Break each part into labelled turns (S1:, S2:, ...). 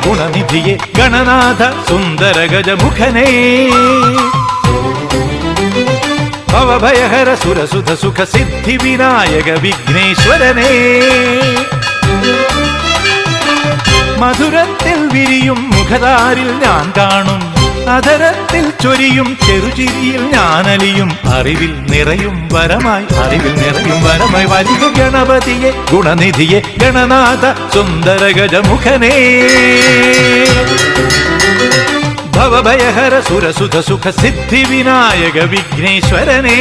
S1: ഗുണനിധിയെ ഗണനാഥ സുന്ദര ഗജമുഖനേ ഭവഭയഹര സുരസുധ സുഖ സിദ്ധി വിനായക വിഘ്നേശ്വരനേ മധുരത്തിൽ വിരിയും മുഖതാരിൽ ഞാൻ കാണും അധരത്തിൽ ചൊരിയും ചെറുചിരിയിൽ ഞാനലിയും അറിവിൽ നിറയും വരമായി വലിയ ഗണപതിയെ ഗുണനിധിയെ ഗണനാഥ സുന്ദര ഗജമുഖനേ ഭവഭയഹര സുരസുധ സുഖ സിദ്ധി വിനായക വിഘ്നേശ്വരനേ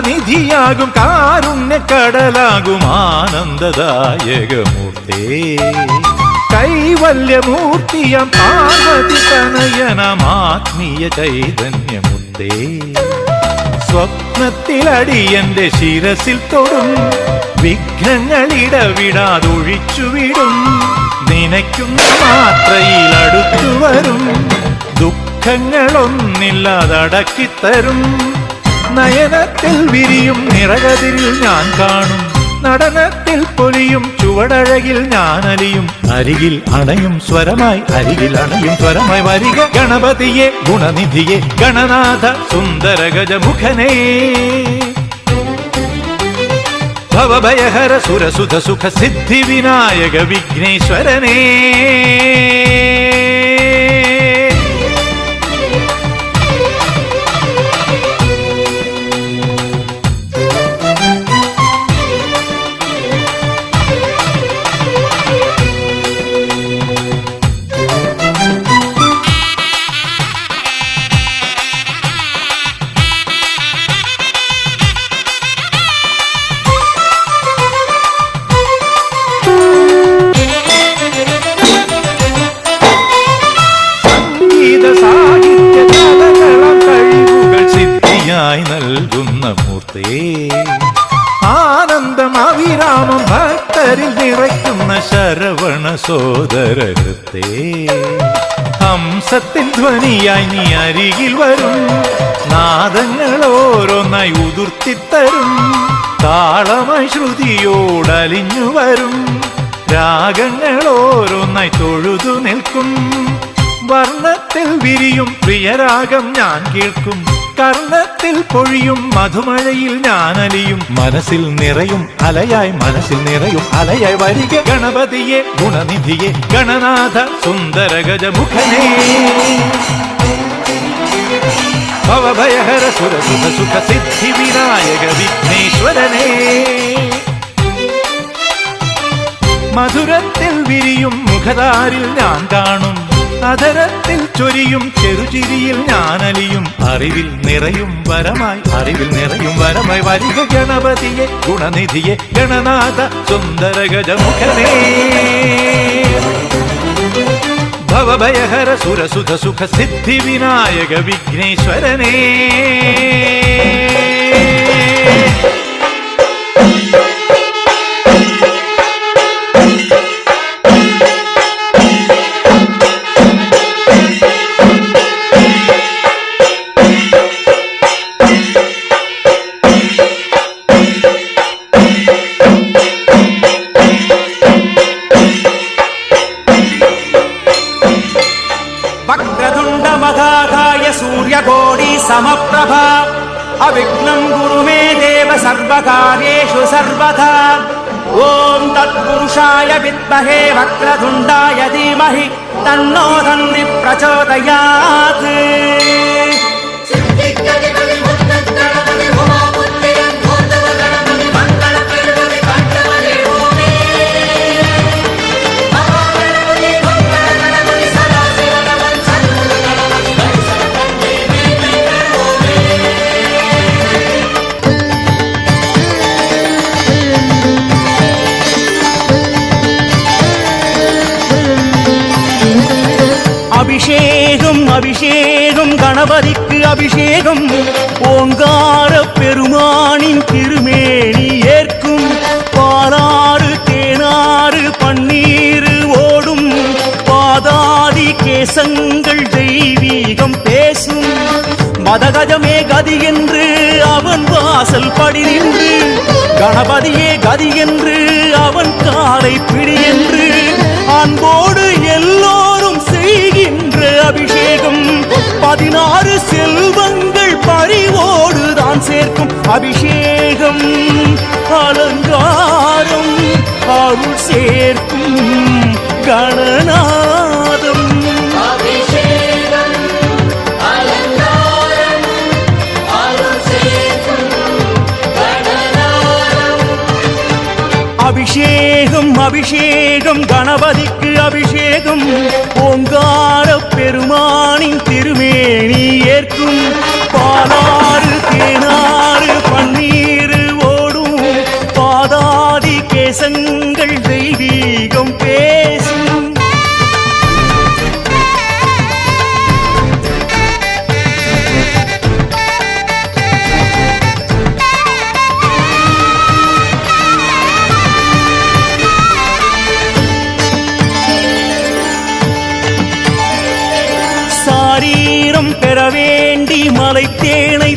S1: നിധിയാകും കാരുണ്യക്കടലാകും ആനന്ദദായകമൂർത്തേ കൈവല്യമൂർത്തിയം പാർവതി തനയനമാത്മീയ ചൈതന്യമൂർത്തേ സ്വപ്നത്തിലടിയന്റെ ശിരസിൽ തൊടും വിഘ്നങ്ങളിടവിടാതൊഴിച്ചുവിടും നനയ്ക്കുന്ന മാത്രയിൽ അടുത്തുവരും ദുഃഖങ്ങളൊന്നില്ലാതടക്കിത്തരും നയനത്തിൽ വിരിയും നിറകതിരിൽ ഞാൻ കാണും നടനത്തിൽ പൊലിയും ചുവടഴകിൽ ഞാനലിയും അരികിൽ അണയും സ്വരമായി വരിക ഗണപതിയെ ഗുണനിധിയെ ഗണനാഥ സുന്ദര ഗജമുഖനേ ഭവഭയഹര സുരസുധ സുഖ സിദ്ധി വിനായക വിഘ്നേശ്വരനേ നൽകുന്ന മൂർത്തേ ആനന്ദം അവിരാമം ഭക്തരിൽ നിറയ്ക്കുന്ന ശരവണ സോദരത്തെ ഹംസത്തിൻ ധ്വനിയായി നീ അരികിൽ വരും നാദങ്ങൾ ഓരോന്നായി ഉതിർത്തിത്തരും താളമായി ശ്രുതിയോടലിഞ്ഞു വരും രാഗങ്ങൾ ഓരോന്നായി തൊഴുതു നിൽക്കും വർണ്ണത്തിൽ വിരിയും പ്രിയരാഗം ഞാൻ കേൾക്കും കർണത്തിൽ പൊഴിയും മധുമഴയിൽ ഞാനലിയും മനസ്സിൽ നിറയും അലയായി വരിക ഗണപതിയെ ഗുണനിധിയെ ഗണനാഥ സുന്ദര ഗജമുഖനേ ഭവഭയഹര സുരസുധ സുഖ സിദ്ധി വിനായക വിഘ്നേശ്വരനേ മധുരത്തിൽ വിരിയും മുഖതാരിൽ ഞാൻ കാണും അധരത്തിൽ ചൊരിയും ചെറുചിരിയിൽ ഞാനലിയും അറിവിൽ നിറയും വരമായി വലിയ ഗണപതിയെ ഗുണനിധിയെ ഗണനാഥ സുന്ദര ഗജമുഖനേ ഭവഭയഹര സുരസുധ സുഖ സിദ്ധി വിനായക വിഘ്നേശ്വരനേ
S2: समप्रभा अविघ्नं गुरु मे देव सर्वकार्येषु सर्वदा ओम तत्पुरुषाय विद्महे वक्रतुण्डाय धीमहि तन्नो धन्वि प्रचोदयात् அபிஷேகம் கணபதிக்கு அபிஷேகம் ஓங்கார பெருமானின் திருமேனி ஏற்கும் பாலாறு தேனாறு பன்னீர் ஓடும் பாதாதி கேசங்கள் தெய்வீகம் பேசும் மதகஜமே கதி என்று அவன் வாசல் படி நின்று கணபதியே கதி என்று அவன் காலை பிடி என்று அன்போடு எல்லோரும் செய்கின்ற அபிஷேகம் 16 செல்வங்கள் பறிவோடு தான் சேர்க்கும் அபிஷேகம் அலங்காரம் அருள் சேர்க்கும் கணநாதம் அபிஷேகம் அபிஷேகம் கணபதிக்கு அபிஷேகம் ஓங்கார பெருமானின் திருமேனி ஏற்கும் பாலாறு தேனாறு பன்னீர் ஓடும் பாதாதி கேசங்கள் தெய்வீகம் பேசும் சாரீரம் பெற வேண்டி மலை தேனை